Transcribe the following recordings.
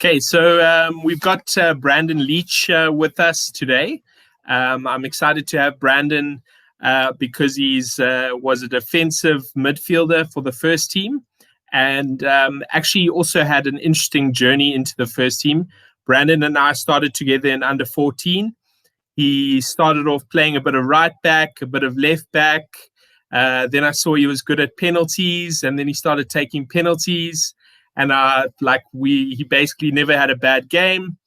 Okay, so we've got Brandon Leitch with us today. I'm excited to have Brandon because he's was a defensive midfielder for the first team, and actually also had an interesting journey into the first team. Brandon and I started together in under 14. He started off playing a bit of right back, a bit of left back. Then I saw he was good at penalties, and then he started taking penalties. And he basically never had a bad game.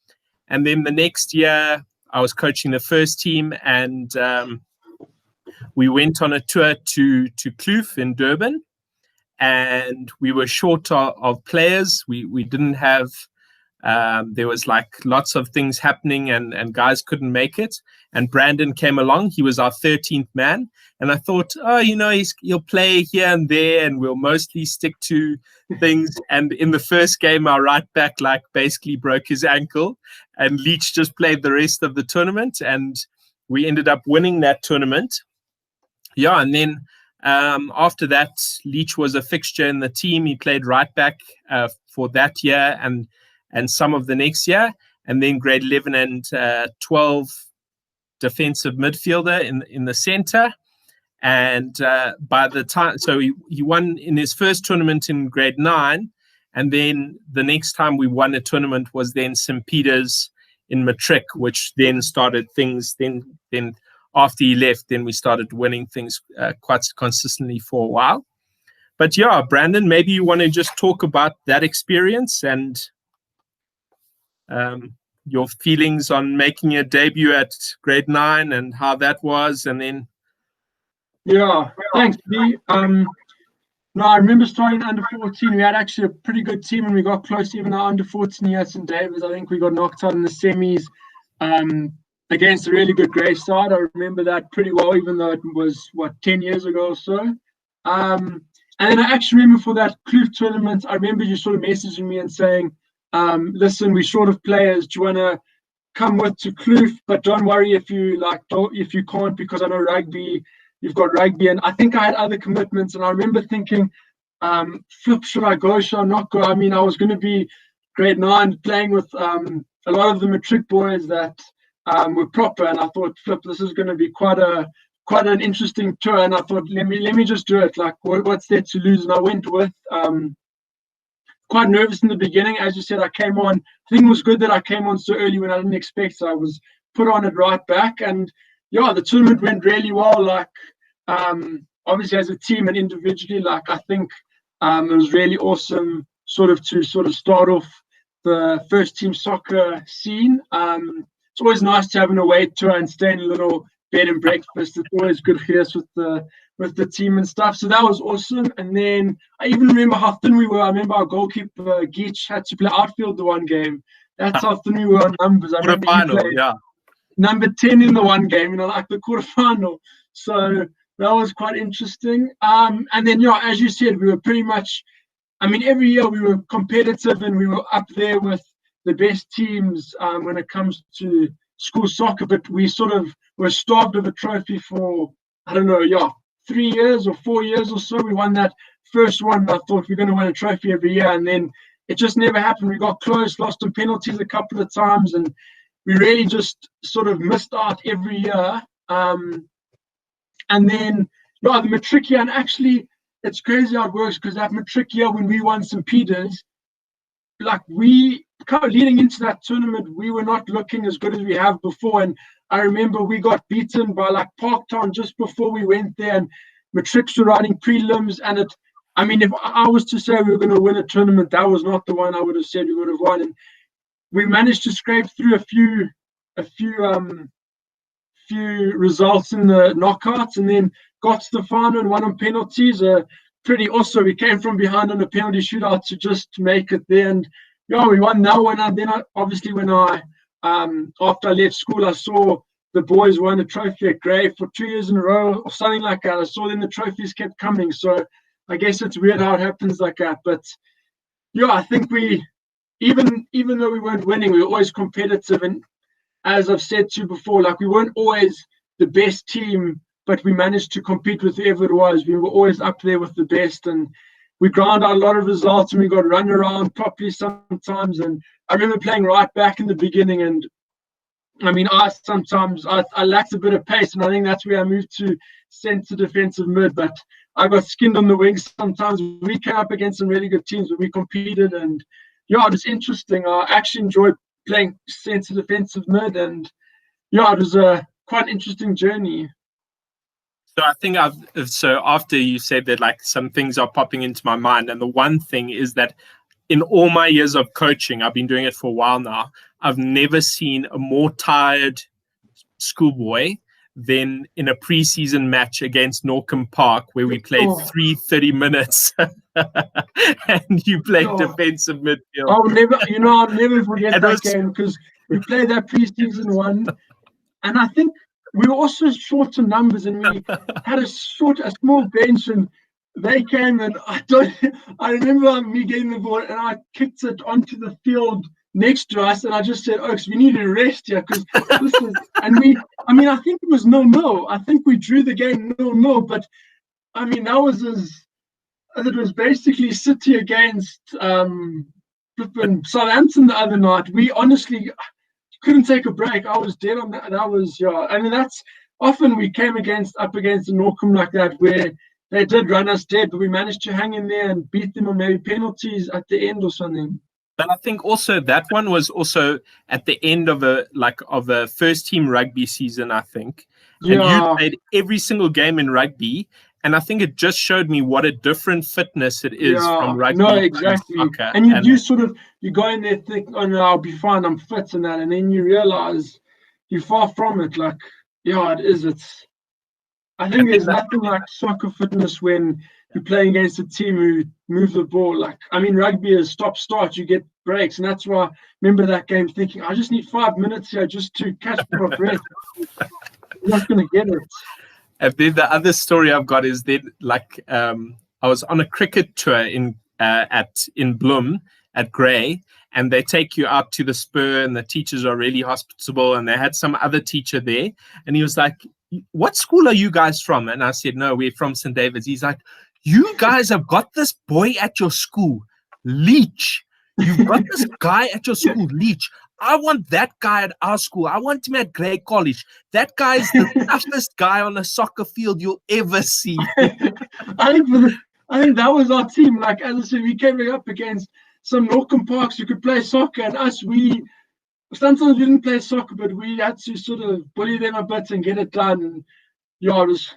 And then the next year, I was coaching the first team, and we went on a tour to Kloof in Durban, and we were short of players. We didn't have. There was lots of things happening, and guys couldn't make it. And Brandon came along. He was our 13th man. And I thought, he'll play here and there, and we'll mostly stick to things. And in the first game, our right back basically broke his ankle, and Leitch just played the rest of the tournament. And we ended up winning that tournament. Yeah, and then after that, Leitch was a fixture in the team. He played right back for that year and some of the next year, and then grade 11 and 12 defensive midfielder in the center. And by the time, so he won in his first tournament in grade 9, and then the next time we won a tournament was then St. Peter's in Matric, which then started things. Then after he left, then we started winning things quite consistently for a while. But yeah, Brandon, maybe you want to just talk about that experience and your feelings on making a debut at grade 9 and how that was, and then. Yeah, thanks, B. No, I remember starting under 14. We had actually a pretty good team, and we got close even our under 14 year at St. David's. I think we got knocked out in the semis against a really good Grey side. I remember that pretty well, even though it was 10 years ago or so. And then I actually remember for that Kloof tournament, I remember you sort of messaging me and saying, listen, we're short of players. Do you want to come with to Kloof? But don't worry if you can't, because I know rugby. You've got rugby, and I think I had other commitments. And I remember thinking, flip, should I go? Should I not go? I mean, I was going to be grade 9 playing with a lot of the matric boys that were proper, and I thought, flip, this is going to be quite an interesting tour. And I thought, let me just do it. What's there to lose? And I went with. Quite nervous in the beginning. As you said, I came on. I think it was good that I came on so early when I didn't expect. So I was put on at right back. And yeah, the tournament went really well. Obviously as a team and individually, I think it was really awesome to start off the first team soccer scene. It's always nice to have an away tour and stay in a little bed and breakfast. It's always good here with the team and stuff. So that was awesome. And then I even remember how thin we were. I remember our goalkeeper, Geach, had to play outfield the one game. That's how thin we were on numbers. I remember number 10 in the one game, the quarterfinal. So that was quite interesting. And then, as you said, we were pretty much, every year we were competitive and we were up there with the best teams when it comes to school soccer. But we sort of were starved of a trophy for, 3 years or 4 years or so. We won that first one. I thought we're going to win a trophy every year, and then it just never happened. We got close, lost on penalties a couple of times, and we really just sort of missed out every year. And then the matric year, and actually it's crazy how it works, because that matric year when we won St. Peter's, we kind of leading into that tournament, we were not looking as good as we have before. And I remember we got beaten by Parktown just before we went there, and matrics were running prelims. And if I was to say we were going to win a tournament, that was not the one I would have said we would have won. And we managed to scrape through a few results in the knockouts, and then got to the final and won on penalties. Pretty awesome. We came from behind on a penalty shootout to just make it there. And we won that one. And then obviously when after I left school, I saw the boys won a trophy at Grey for 2 years in a row or something like that. I saw then the trophies kept coming. So I guess it's weird how it happens like that. But I think even though we weren't winning, we were always competitive. And as I've said to you before, we weren't always the best team, but we managed to compete with whoever it was. We were always up there with the best. And we ground out a lot of results and we got run around properly sometimes. And I remember playing right back in the beginning, and I mean, I lacked a bit of pace, and I think that's where I moved to centre defensive mid. But I got skinned on the wings sometimes. We came up against some really good teams, but we competed, and yeah, it was interesting. I actually enjoyed playing centre defensive mid, and yeah, it was a quite an interesting journey. So I think so after you said that, like, some things are popping into my mind, and the one thing is that in all my years of coaching, I've been doing it for a while now, I've never seen a more tired schoolboy than in a preseason match against Norcombe Park, where we played 30 minutes and you played defensive midfield. I'll never forget that game, because we played that preseason one, and I think we were also short in numbers, and we had a small bench, and they came, and I remember me getting the ball, and I kicked it onto the field next to us, and I just said, "Oaks, we need a rest here, because this is." And I think it was 0-0. I think we drew the game 0-0, but I mean, it was basically City against Southampton the other night. We honestly couldn't take a break. I was dead on that. That was, yeah. I mean, that's often we came up against the Norcombe like that, where they did run us dead, but we managed to hang in there and beat them on maybe penalties at the end or something. But I think also that one was also at the end of a first team rugby season, I think. And you played every single game in rugby. And I think it just showed me what a different fitness it is from rugby. No, exactly. And you go in there think, "Oh no, I'll be fine, I'm fit," and that, and then you realize you're far from it. Like, yeah, it is. I think there's nothing like soccer fitness when you're playing against a team who move the ball. Like, I mean, rugby is stop-start, you get breaks, and that's why I remember that game thinking, I just need 5 minutes here just to catch my breath. I'm not going to get it. And then the other story I've got is then, like, I was on a cricket tour in Bloem at Grey, and they take you out to the Spur, and the teachers are really hospitable, and they had some other teacher there, and he was like, "What school are you guys from?" And I said, "No, we're from St. David's." He's like, "You guys have got this boy at your school, Leitch. You've got this guy at your school, Leitch. I want that guy at our school. I want him at Grey College. That guy's the toughest guy on a soccer field you'll ever see." I think that was our team. Like, as I said, we came up against some Norcombe Parks who could play soccer, and us, sometimes we didn't play soccer, but we had to sort of bully them a bit and get it done. And yeah, it was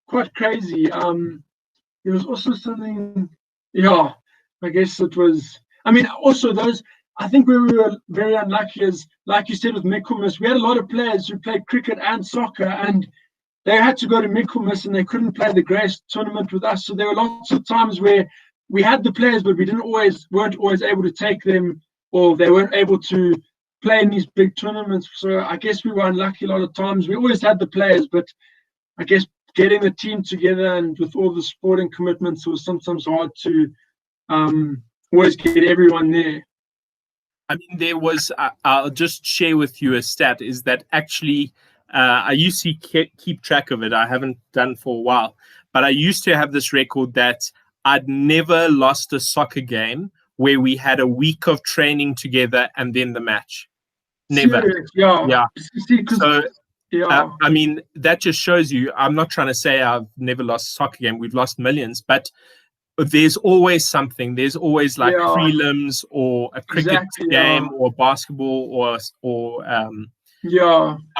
quite crazy. There was also something, yeah, I guess it was, I mean, also those, I think where we were very unlucky is, like you said, with Michaelmas, we had a lot of players who played cricket and soccer, and they had to go to Michaelmas and they couldn't play the Grace tournament with us. So there were lots of times where we had the players, but we weren't always able to take them, or they weren't able to play in these big tournaments. So I guess we were unlucky a lot of times. We always had the players, but I guess getting the team together and with all the sporting commitments, it was sometimes hard to always get everyone there. I mean, there was, I'll just share with you a stat, is that actually, I used to keep track of it. I haven't done for a while, but I used to have this record that I'd never lost a soccer game where we had a week of training together and then the match. Never. Serious? Yeah. So, I mean, that just shows you, I'm not trying to say I've never lost a soccer game. We've lost millions, but there's always something. There's always like prelims or a cricket game or basketball or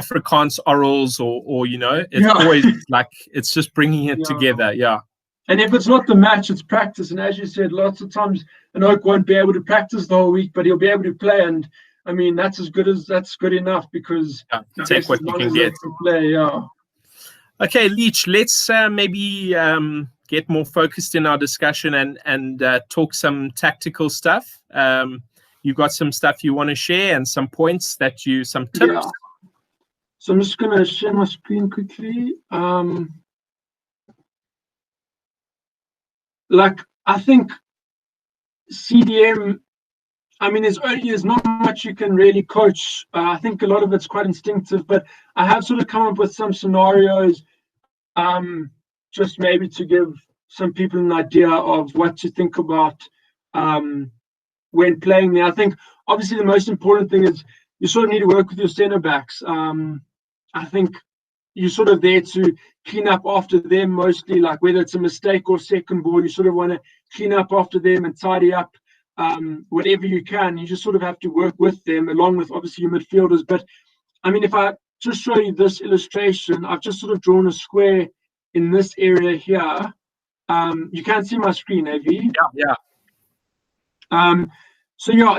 Afrikaans orals or you know, it's always like, it's just bringing it together. Yeah. And if it's not the match, it's practice. And as you said, lots of times an Oak won't be able to practice the whole week, but he'll be able to play. And I mean, that's good enough, because take what you can get. Play, Okay, Leitch, let's maybe get more focused in our discussion and talk some tactical stuff. You've got some stuff you want to share and some points some tips. Yeah. So I'm just going to share my screen quickly. Like, I think CDM, I mean, there's not much you can really coach. I think a lot of it's quite instinctive, but I have sort of come up with some scenarios, just maybe to give some people an idea of what to think about when playing there. I think obviously the most important thing is you sort of need to work with your centre backs. I think you're sort of there to clean up after them mostly, like whether it's a mistake or second ball, you sort of want to clean up after them and tidy up whatever you can. You just sort of have to work with them along with obviously your midfielders. But I mean, if I just show you this illustration, I've just sort of drawn a square in this area here. You can't see my screen, have you? Yeah. So yeah,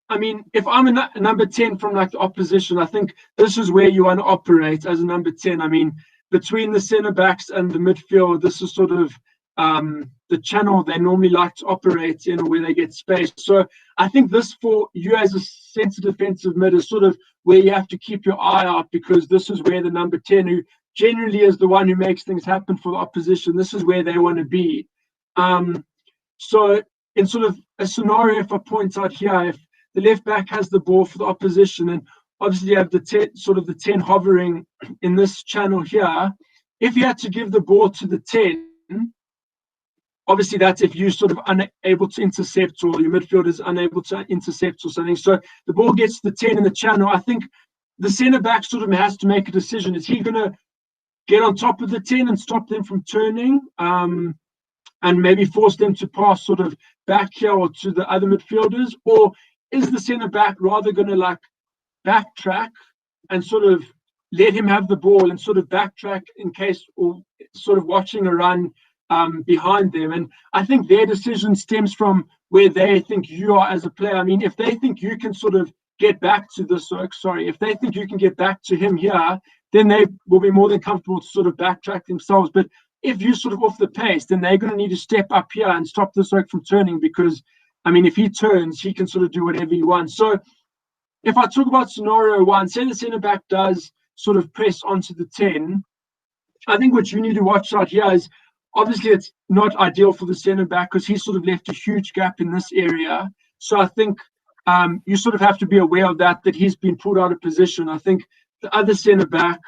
I mean, if I'm a number 10 from like the opposition, I think this is where you want to operate as a number 10. I mean, between the centre backs and the midfield, this is sort of the channel they normally like to operate in, or where they get space. So I think this for you as a centre defensive mid is sort of where you have to keep your eye out, because this is where the number 10, who generally is the one who makes things happen for the opposition, this is where they want to be. So in sort of a scenario, if I point out here, if the left back has the ball for the opposition, and obviously you have the 10, sort of the 10 hovering in this channel here. If you had to give the ball to the 10, obviously that's if you're sort of unable to intercept, or your midfielder is unable to intercept or something. So the ball gets to the 10 in the channel. I think the centre back sort of has to make a decision. Is he going to get on top of the 10 and stop them from turning, and maybe force them to pass sort of back here or to the other midfielders? Or is the centre back rather going to like backtrack and sort of let him have the ball and sort of backtrack in case, or sort of watching a run behind them? And I think their decision stems from where they think you are as a player. I mean, if they think you can sort of get back to this, if they think you can get back to him here, then they will be more than comfortable to sort of backtrack themselves. But if you're sort of off the pace, then they're going to need to step up here and stop this oak from turning, because I mean, if he turns, he can sort of do whatever he wants. So if I talk about scenario one, say the centre back does sort of press onto the 10, I think what you need to watch out here is, obviously it's not ideal for the centre back because he's sort of left a huge gap in this area. So I think you sort of have to be aware of that he's been pulled out of position. I think the other centre back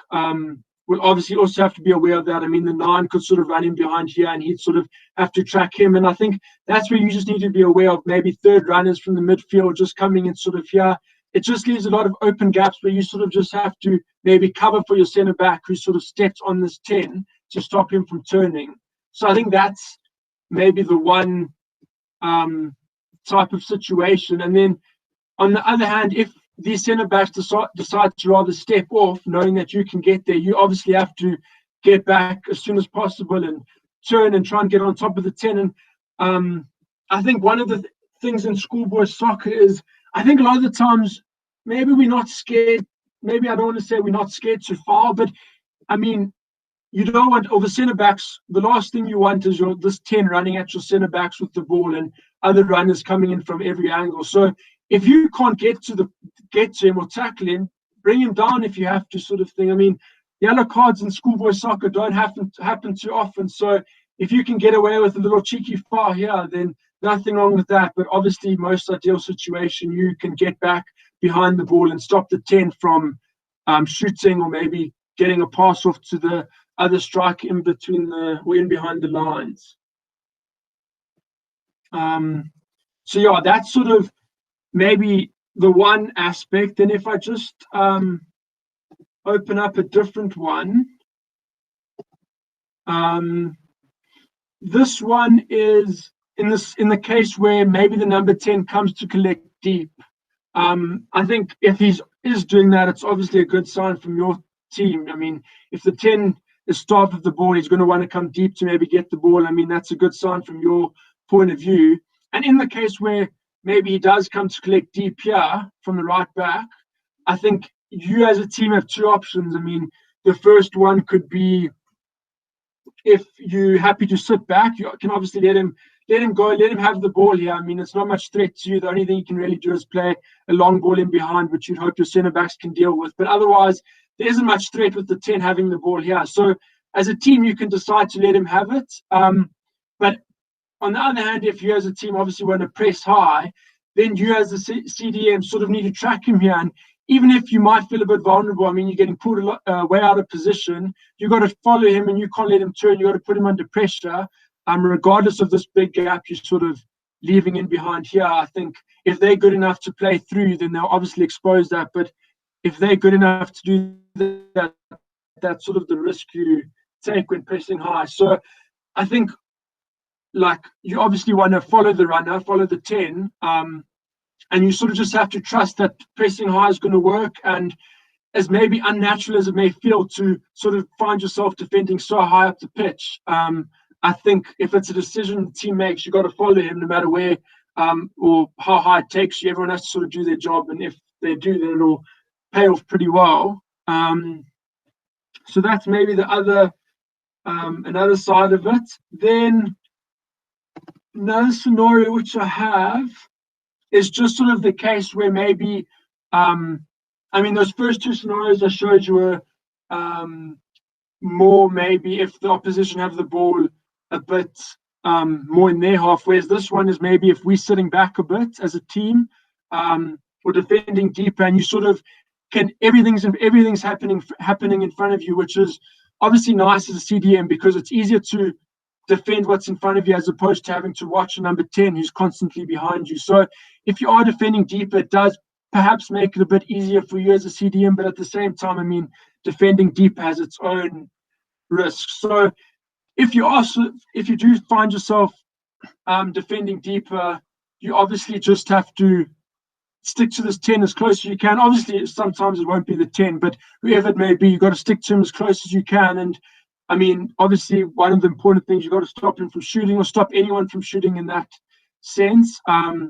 will obviously also have to be aware of that. I mean, the 9 could sort of run in behind here and he'd sort of have to track him. And I think that's where you just need to be aware of maybe third runners from the midfield just coming in sort of here. It just leaves a lot of open gaps where you sort of just have to maybe cover for your centre back who sort of steps on this 10 to stop him from turning. So I think that's maybe the one type of situation. And then on the other hand, if these centre backs decide to rather step off, knowing that you can get there, you obviously have to get back as soon as possible and turn and try and get on top of the 10. And I think one of the things in schoolboy soccer is, I think a lot of the times, maybe we're not scared. Maybe I don't want to say we're not scared to foul, but I mean, you don't want, or the centre backs, the last thing you want is this 10 running at your centre backs with the ball and other runners coming in from every angle. So if you can't get to him or tackle him, bring him down if you have to, sort of thing. I mean, yellow cards in schoolboy soccer don't happen too often. So if you can get away with a little cheeky foul here, then nothing wrong with that. But obviously, most ideal situation, you can get back behind the ball and stop the 10 from shooting, or maybe getting a pass off to the other striker in between or in behind the lines. So yeah, that's sort of maybe the one aspect. And if I just open up a different one, this one is in the case where maybe the number 10 comes to collect deep. I think if he is doing that, it's obviously a good sign from your team. I mean, if the 10 is starved of the ball, he's going to want to come deep to maybe get the ball. I mean, that's a good sign from your point of view. And in the case where maybe he does come to collect deep here from the right back, I think you as a team have two options. I mean, the first one could be, if you're happy to sit back, you can obviously let him go, let him have the ball here. I mean, it's not much threat to you. The only thing you can really do is play a long ball in behind, which you'd hope your centre backs can deal with. But otherwise, there isn't much threat with the 10 having the ball here. So as a team, you can decide to let him have it. But on the other hand, if you as a team obviously want to press high, then you as a CDM sort of need to track him here. And even if you might feel a bit vulnerable, I mean, you're getting pulled way out of position, you've got to follow him and you can't let him turn. You've got to put him under pressure. regardless of this big gap you're sort of leaving in behind here. I think if they're good enough to play through, then they'll obviously expose that. But if they're good enough to do that, that's sort of the risk you take when pressing high. So I think, like, you obviously want to follow the runner, follow the 10, and you sort of just have to trust that pressing high is going to work. And as maybe unnatural as it may feel to sort of find yourself defending so high up the pitch, I think if it's a decision the team makes, you've got to follow him no matter where or how high it takes you. Everyone has to sort of do their job, and if they do, then it'll pay off pretty well. So that's maybe the other another side of it. Then another scenario which I have is just sort of the case where maybe, I mean, those first two scenarios I showed you were more maybe if the opposition have the ball a bit more in their half, whereas this one is maybe if we're sitting back a bit as a team or defending deeper, and you sort of can everything's happening in front of you, which is obviously nice as a CDM because it's easier to defend what's in front of you as opposed to having to watch a number 10 who's constantly behind you. So if you are defending deeper, it does perhaps make it a bit easier for you as a CDM, but at the same time, I mean, defending deep has its own risks. So if you do find yourself defending deeper, you obviously just have to stick to this 10 as close as you can. Obviously, sometimes it won't be the 10, but whoever it may be, you've got to stick to him as close as you can. And I mean, obviously, one of the important things, you've got to stop him from shooting or stop anyone from shooting in that sense.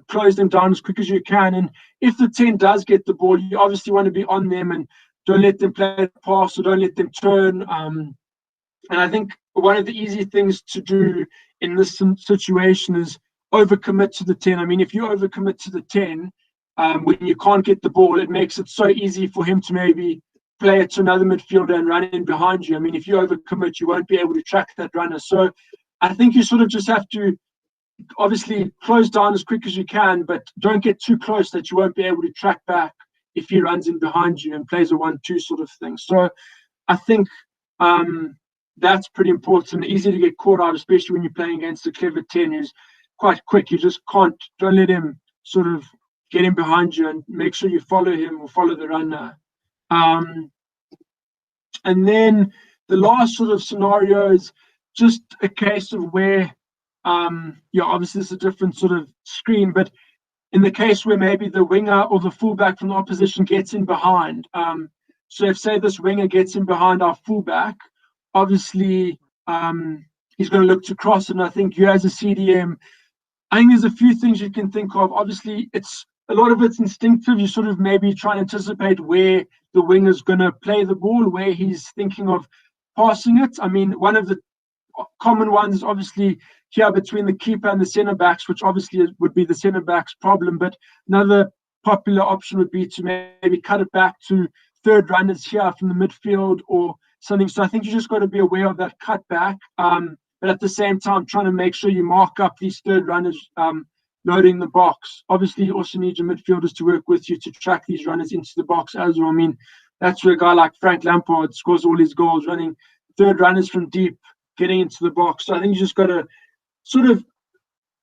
Close them down as quick as you can. And if the 10 does get the ball, you obviously want to be on them and don't let them play the pass or don't let them turn. And I think one of the easy things to do in this situation is overcommit to the 10. I mean, if you overcommit to the 10, when you can't get the ball, it makes it so easy for him to maybe play it to another midfielder and run in behind you. I mean, if you overcommit, you won't be able to track that runner. So I think you sort of just have to obviously close down as quick as you can, but don't get too close that you won't be able to track back if he runs in behind you and plays a 1-2 sort of thing. So I think that's pretty important. Easy to get caught out, especially when you're playing against a clever 10 who's quite quick. You just don't let him sort of get him behind you and make sure you follow him or follow the runner. And then the last sort of scenario is just a case of where, obviously it's a different sort of screen, but in the case where maybe the winger or the fullback from the opposition gets in behind. So if, say, this winger gets in behind our fullback, obviously he's going to look to cross, and I think you as a CDM, I think there's a few things you can think of. Obviously, a lot of it's instinctive. You sort of maybe try and anticipate where the winger's going to play the ball, where he's thinking of passing it. I mean, one of the common ones is obviously here between the keeper and the centre backs, which obviously would be the centre backs problem. But another popular option would be to maybe cut it back to third runners here from the midfield or something. So I think you just got to be aware of that cutback. But at the same time, trying to make sure you mark up these third runners loading the box. Obviously, you also need your midfielders to work with you to track these runners into the box as well. I mean, that's where a guy like Frank Lampard scores all his goals, running third runners from deep, getting into the box. So I think you just got to sort of,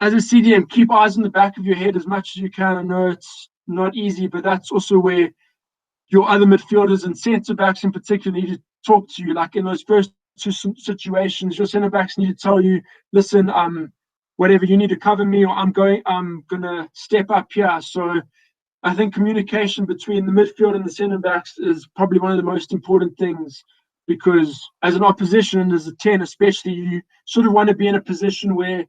as a CDM, keep eyes in the back of your head as much as you can. I know it's not easy, but that's also where your other midfielders and centre backs in particular need to talk to you. Like in those first two situations, your centre backs need to tell you, listen, whatever, you need to cover me, or I'm gonna step up here. So I think communication between the midfield and the centre backs is probably one of the most important things, because as an opposition and as a 10 especially, you sort of want to be in a position where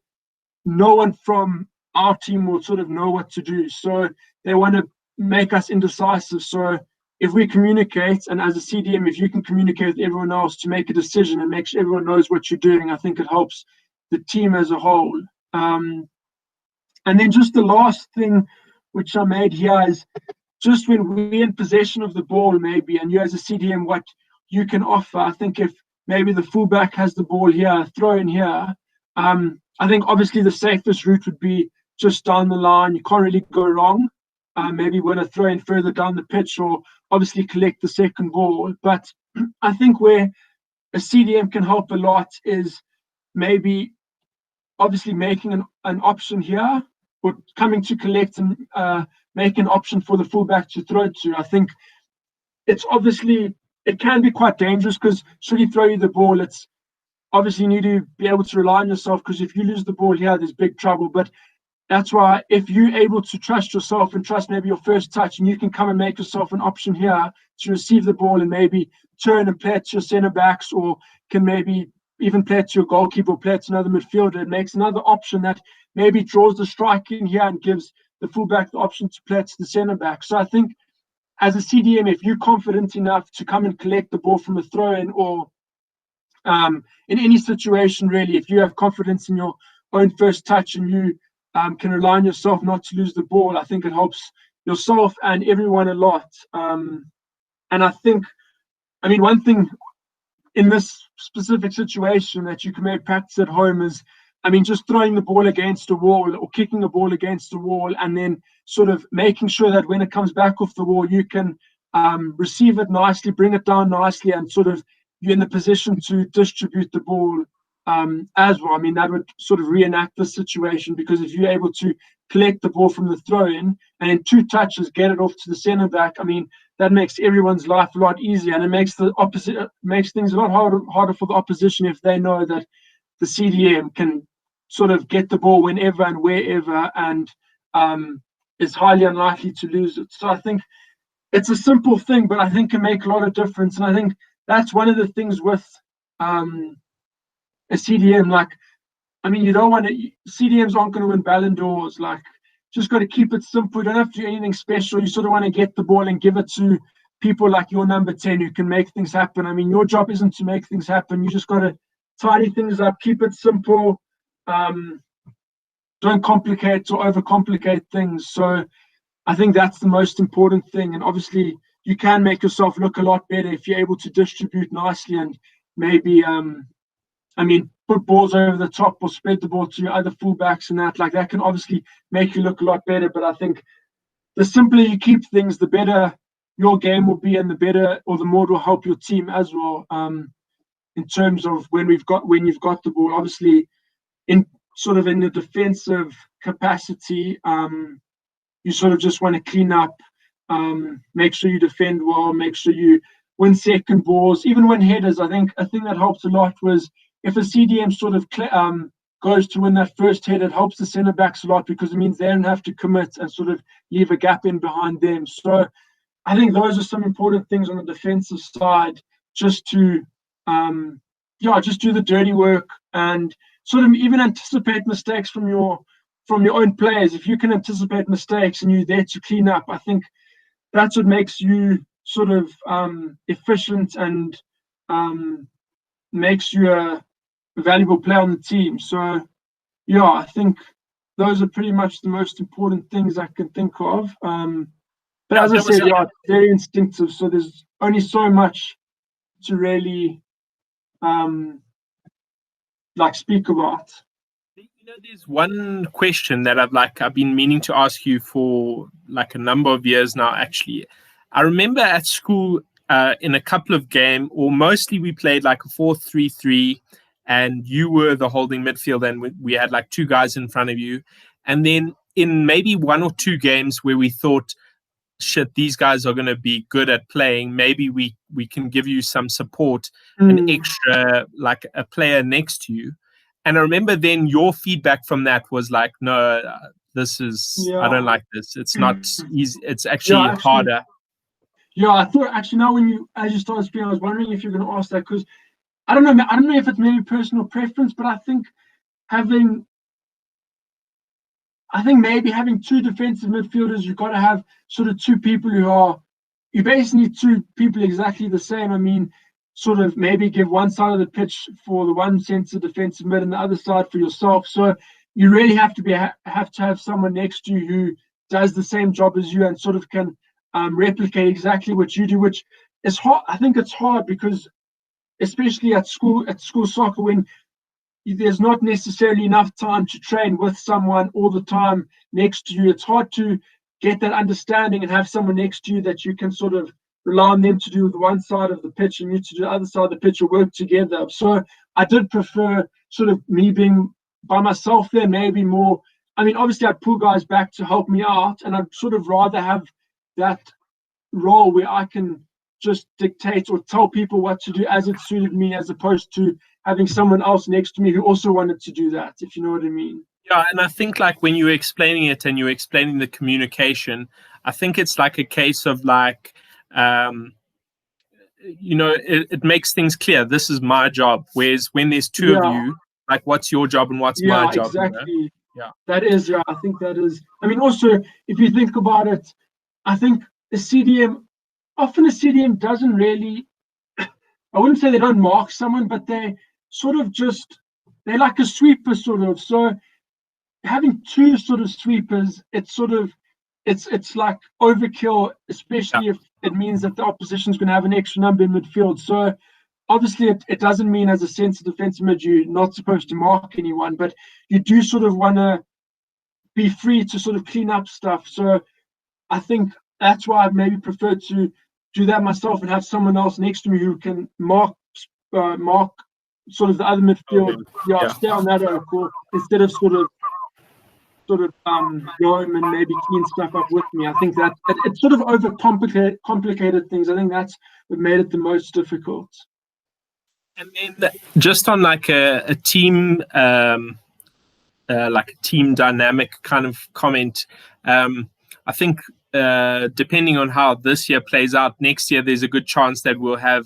no one from our team will sort of know what to do. So they want to make us indecisive. So if we communicate, and as a CDM, if you can communicate with everyone else to make a decision and make sure everyone knows what you're doing, I think it helps the team as a whole. And then just the last thing which I made here is just when we're in possession of the ball, maybe, and you as a CDM, what you can offer. I think if maybe the fullback has the ball here, throw in here. I think obviously the safest route would be just down the line. You can't really go wrong. Maybe want to throw in further down the pitch, or obviously collect the second ball. But I think where a CDM can help a lot is maybe obviously making an option here, or coming to collect and make an option for the fullback to throw to. I think it's obviously, it can be quite dangerous, because should he throw you the ball, it's obviously you need to be able to rely on yourself, because if you lose the ball here, there's big trouble. But that's why if you're able to trust yourself and trust maybe your first touch, and you can come and make yourself an option here to receive the ball and maybe turn and play it to your centre backs, or can maybe even play it to your goalkeeper or play it to another midfielder, it makes another option that maybe draws the strike in here and gives the fullback the option to play it to the centre back. So I think as a CDM, if you're confident enough to come and collect the ball from a throw-in, or in any situation really, if you have confidence in your own first touch and you can rely on yourself not to lose the ball, I think it helps yourself and everyone a lot. And I think, I mean, one thing in this specific situation that you can maybe practice at home is, I mean, just throwing the ball against a wall or kicking the ball against a wall, and then sort of making sure that when it comes back off the wall, you can receive it nicely, bring it down nicely, and sort of you're in the position to distribute the ball as well. I mean, that would sort of reenact the situation, because if you're able to collect the ball from the throw-in and in 2 touches get it off to the centre back, I mean, that makes everyone's life a lot easier, and it makes the opposite, makes things a lot harder for the opposition if they know that the CDM can sort of get the ball whenever and wherever, and is highly unlikely to lose it. So I think it's a simple thing, but I think can make a lot of difference. And I think that's one of the things with a CDM. Like, I mean, you don't want to, CDMs aren't going to win Ballon d'Ors. Like, just got to keep it simple. You don't have to do anything special. You sort of want to get the ball and give it to people like your number 10 who can make things happen. I mean, your job isn't to make things happen. You just got to tidy things up, keep it simple. Don't complicate or overcomplicate things. So I think that's the most important thing. And obviously, you can make yourself look a lot better if you're able to distribute nicely and maybe, I mean, put balls over the top or spread the ball to your other fullbacks and that. Like, that can obviously make you look a lot better. But I think the simpler you keep things, the better your game will be, and the better, or the more it will help your team as well. In terms of when you've got the ball, obviously, in sort of in the defensive capacity, you sort of just want to clean up, make sure you defend well, make sure you win second balls, even win headers. I think a thing that helped a lot was if a CDM sort of goes to win that first header, it helps the centre backs a lot, because it means they don't have to commit and sort of leave a gap in behind them. So I think those are some important things on the defensive side, just to just do the dirty work and sort of even anticipate mistakes from your own players. If you can anticipate mistakes and you're there to clean up, I think that's what makes you sort of efficient and makes you a valuable player on the team. So yeah, I think those are pretty much the most important things I can think of. But as I said, yeah, very instinctive. So there's only so much to really speak about. You know, there's one question that I've been meaning to ask you for like a number of years now. Actually, I remember at school in a couple of games, or mostly we played like a 4-3-3, and you were the holding midfield, and we had like 2 guys in front of you. And then in maybe 1 or 2 games where we thought, shit, these guys are going to be good at playing, maybe we can give you some support, an extra, like a player next to you. And I remember then your feedback from that was like, no, this is, I don't like this. It's not easy. It's actually harder. Yeah, I thought actually now as you started speaking, I was wondering if you're going to ask that, because I don't know if it's maybe personal preference, but I think maybe having 2 defensive midfielders, you've got to have sort of 2 people you basically need 2 people exactly the same. I mean, sort of maybe give one side of the pitch for the one centre defensive mid and the other side for yourself. So you really have to have someone next to you who does the same job as you and sort of can replicate exactly what you do, which is hard. I think it's hard because, especially at school soccer, when there's not necessarily enough time to train with someone all the time next to you, it's hard to get that understanding and have someone next to you that you can sort of rely on them to do the one side of the pitch and you to do the other side of the pitch or work together. So I did prefer sort of me being by myself there, maybe more. I mean, obviously I'd pull guys back to help me out, and I'd sort of rather have that role where I can just dictate or tell people what to do as it suited me, as opposed to having someone else next to me who also wanted to do that, if you know what I mean. Yeah, and I think like when you were explaining it and you were explaining the communication, I think it's like a case of like, it makes things clear. This is my job. Whereas when there's two of you, like what's your job and what's my job? Exactly. Yeah, that is. Yeah, I think that is. I mean, also if you think about it, I think a CDM doesn't really. I wouldn't say they don't mark someone, but they sort of they're like a sweeper sort of. So having two sort of sweepers, it's like overkill, especially if it means that the opposition is going to have an extra number in midfield. So obviously it doesn't mean as a centre defensive mid you're not supposed to mark anyone, but you do sort of want to be free to sort of clean up stuff. So I think that's why I'd maybe prefer to do that myself and have someone else next to me who can mark sort of the other midfield. Stay on that angle instead of sort of go home and maybe clean stuff up with me. I think that it sort of complicated things. I think that's what made it the most difficult. And then just on like a team, like a team dynamic kind of comment, I think depending on how this year plays out, next year there's a good chance that we'll have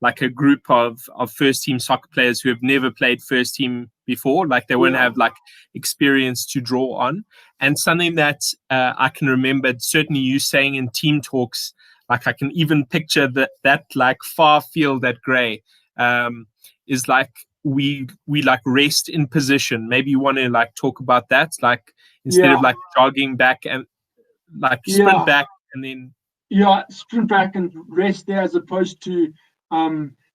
like a group of first team soccer players who have never played first team before. Like they won't have like experience to draw on. And something that I can remember certainly you saying in team talks, like I can even picture that like far field at Grey is like we like rest in position. Maybe you want to like talk about that, like instead of like jogging back and like sprint back and then sprint back and rest there as opposed to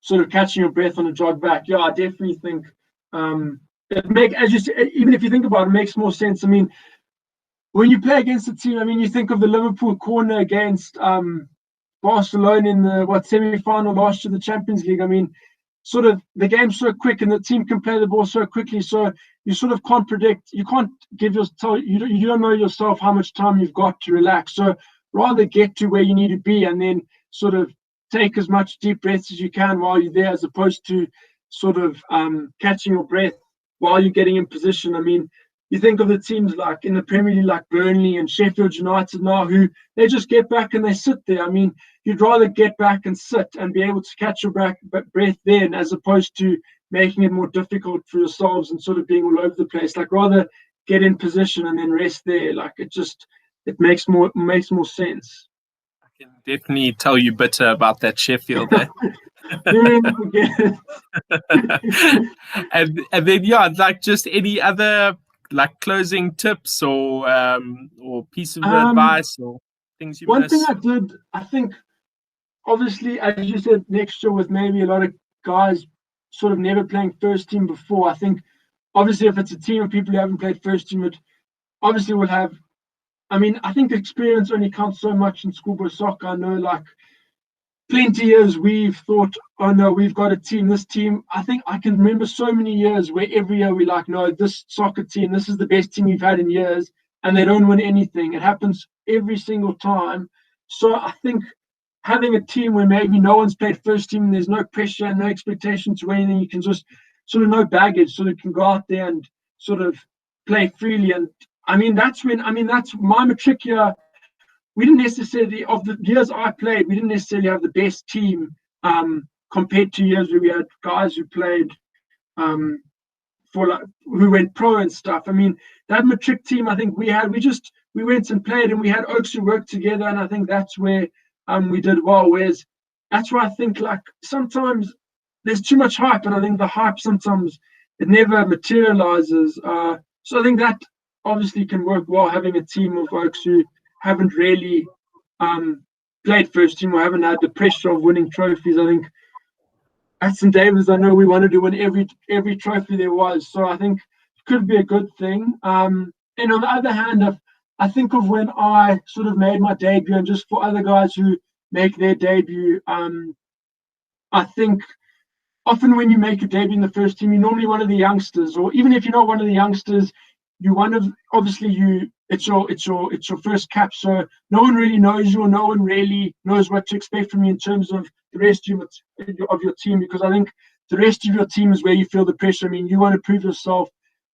sort of catching your breath on a jog back. I definitely think as you say, even if you think about it, makes more sense. I mean, when you play against a team, I mean, you think of the Liverpool corner against Barcelona in the semi-final last year, the Champions League. I mean, sort of the game's so quick and the team can play the ball so quickly, so you sort of can't predict. You can't give yourself. You don't know yourself how much time you've got to relax. So rather get to where you need to be and then sort of take as much deep breaths as you can while you're there, as opposed to sort of catching your breath while you're getting in position. I mean, you think of the teams like in the Premier League, like Burnley and Sheffield United now, who they just get back and they sit there. I mean, you'd rather get back and sit and be able to catch your breath then, as opposed to making it more difficult for yourselves and sort of being all over the place. Like rather get in position and then rest there. Like it makes more sense. I can definitely tell you better about that Sheffield. Eh? and then like just any other like closing tips or piece of advice or things you One thing I think obviously, as you said, next year with maybe a lot of guys sort of never playing first team before, I think obviously if it's a team of people who haven't played first team, it obviously will have. I mean, I think experience only counts so much in schoolboy soccer. I know, like, plenty of years we've thought, oh no, we've got a team, this team. I think I can remember so many years where every year we're like, no, this soccer team, this is the best team we've had in years, and they don't win anything. It happens every single time. So I think having a team where maybe no one's played first team and there's no pressure and no expectation to anything, you can just sort of no baggage, so you can go out there and sort of play freely. And that's my matric year. We didn't necessarily, of the years I played, we didn't necessarily have the best team compared to years where we had guys who played who went pro and stuff. I mean, that matric team, I think we went and played and we had Oaks who worked together, and I think that's where we did well. Whereas that's where I think like sometimes there's too much hype, and I think the hype sometimes it never materializes. So I think that obviously can work well, having a team of folks who haven't really played first team or haven't had the pressure of winning trophies. I think at St. David's, I know we wanted to win every trophy there was. So I think it could be a good thing. And on the other hand, I think of when I sort of made my debut, and just for other guys who make their debut, I think often when you make a debut in the first team, you're normally one of the youngsters, or even if you're not one of the youngsters, you're one of, obviously it's your first cap, so no one really knows you, or no one really knows what to expect from you in terms of the rest of your team, because I think the rest of your team is where you feel the pressure. I mean, you want to prove yourself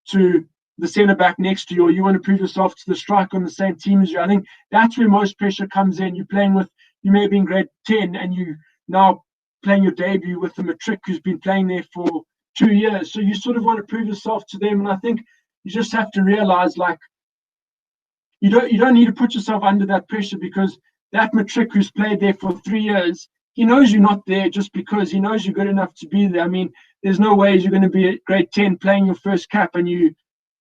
to the centre back next to you, or you want to prove yourself to the striker on the same team as you. I think that's where most pressure comes in. You're playing with, you may be in grade 10 and you now playing your debut with the matric who's been playing there for 2 years. So you sort of want to prove yourself to them. And I think you just have to realize, like, you don't need to put yourself under that pressure, because that matric who's played there for 3 years, he knows you're not there just because he knows you're good enough to be there. I mean, there's no ways you're going to be at grade 10 playing your first cap and you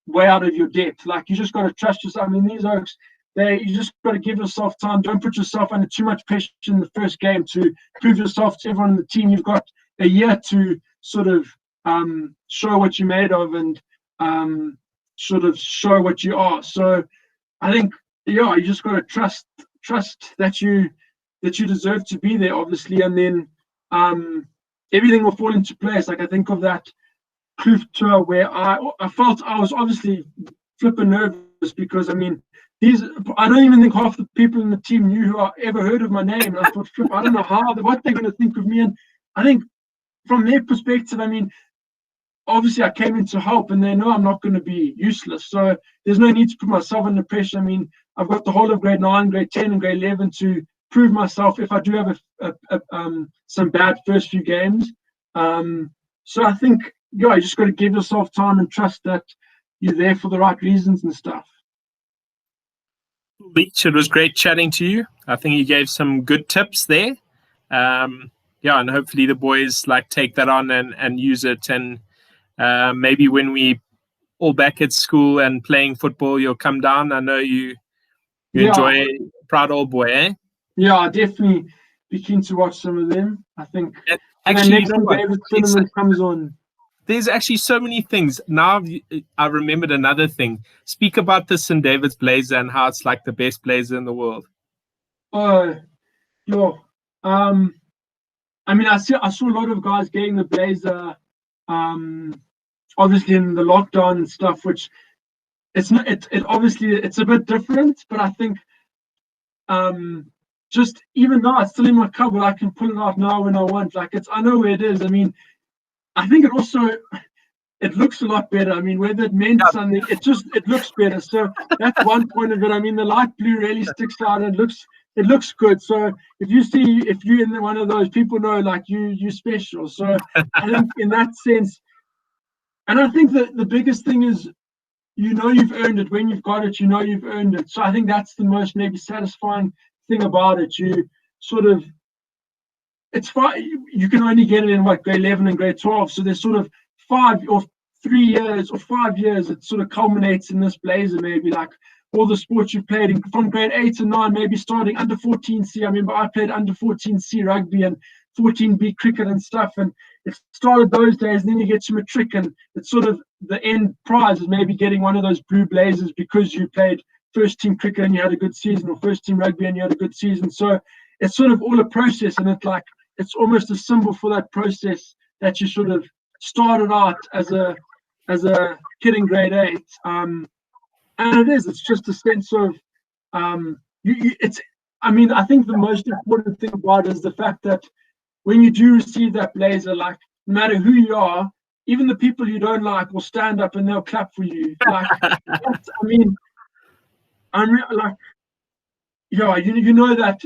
way out of your depth. Like, you just got to trust yourself. I mean, these oaks, you just got to give yourself time. Don't put yourself under too much pressure in the first game to prove yourself to everyone in the team. You've got a year to sort of show what you're made of and sort of show what you are. So I think, yeah, you just got to trust that you deserve to be there, obviously, and then everything will fall into place. Like, I think of that Kloof tour where I felt I was obviously flipping nervous, because I mean, I don't even think half the people in the team knew who I ever heard of my name. And I thought, flip, I don't know what they're going to think of me. And I think from their perspective, I mean, obviously I came in to help, and they know I'm not going to be useless. So there's no need to put myself under pressure. I mean, I've got the whole of grade 9, grade 10, and grade 11 to prove myself if I do have some bad first few games. So I think, yeah, you just got to give yourself time and trust that you're there for the right reasons and stuff. Leitch, it was great chatting to you. I think you gave some good tips there. Yeah, and hopefully the boys take that on and use it. And maybe when we all back at school and playing football, you'll come down. I know you enjoy Proud Old Boy, eh? Yeah, I definitely be keen to watch some of them. I think actually, next David Cinnamon comes on. There's actually so many things. Now I remembered another thing. Speak about the St. David's blazer and how it's like the best blazer in the world. Oh, yeah. I mean, I saw a lot of guys getting the blazer, obviously in the lockdown and stuff, which it's not. It obviously it's a bit different, but I think just even now it's still in my cupboard. I can pull it out now when I want. Like, I know where it is. I mean, I think it looks a lot better. I mean, whether it meant something, it looks better. So that's one point of it. I mean, the light blue really sticks out and it looks good. So if you're in one of those, people know like you're special. So I think in that sense, and I think that the biggest thing is, you've earned it. When you've got it, you've earned it. So I think that's the most maybe satisfying thing about it. You sort of, it's fine. You can only get it in grade 11 and grade 12. So there's sort of 5 or 3 years or 5 years. It sort of culminates in this blazer, maybe like all the sports you played in, from grade 8 and 9, maybe starting under 14C. I remember I played under 14C rugby and 14B cricket and stuff. And it started those days. And then you get to matric, and it's sort of the end prize is maybe getting one of those blue blazers because you played first team cricket and you had a good season, or first team rugby and you had a good season. So it's sort of all a process, and it's almost a symbol for that process that you sort of started out as a kid in grade 8. And it's just a sense of I mean, I think the most important thing about it is the fact that when you do receive that blazer, like, no matter who you are, even the people you don't like will stand up and they'll clap for you. Like, I mean, like, yeah, you know that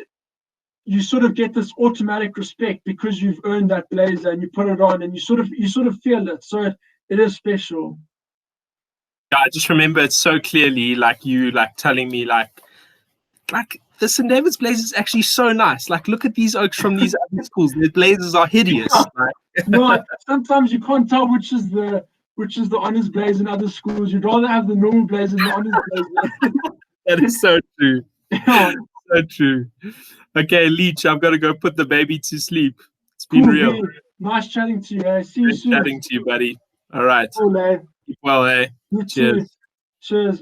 you sort of get this automatic respect because you've earned that blazer and you put it on and you sort of feel it. So it is special. Yeah, I just remember it so clearly, like you telling me like the St. David's blazer is actually so nice. Like, look at these oaks from these other schools. Their blazers are hideous. No, sometimes you can't tell which is the honours blazer in other schools. You'd rather have the normal blazer than the honours blazer. That is so true. Yeah. So true. Okay, Leitch, I've got to go put the baby to sleep. It's been real. Dude. Nice chatting to you. See you soon. Chatting to you, buddy. All right. Cool, eh? Keep well, eh? You Cheers. too. Cheers.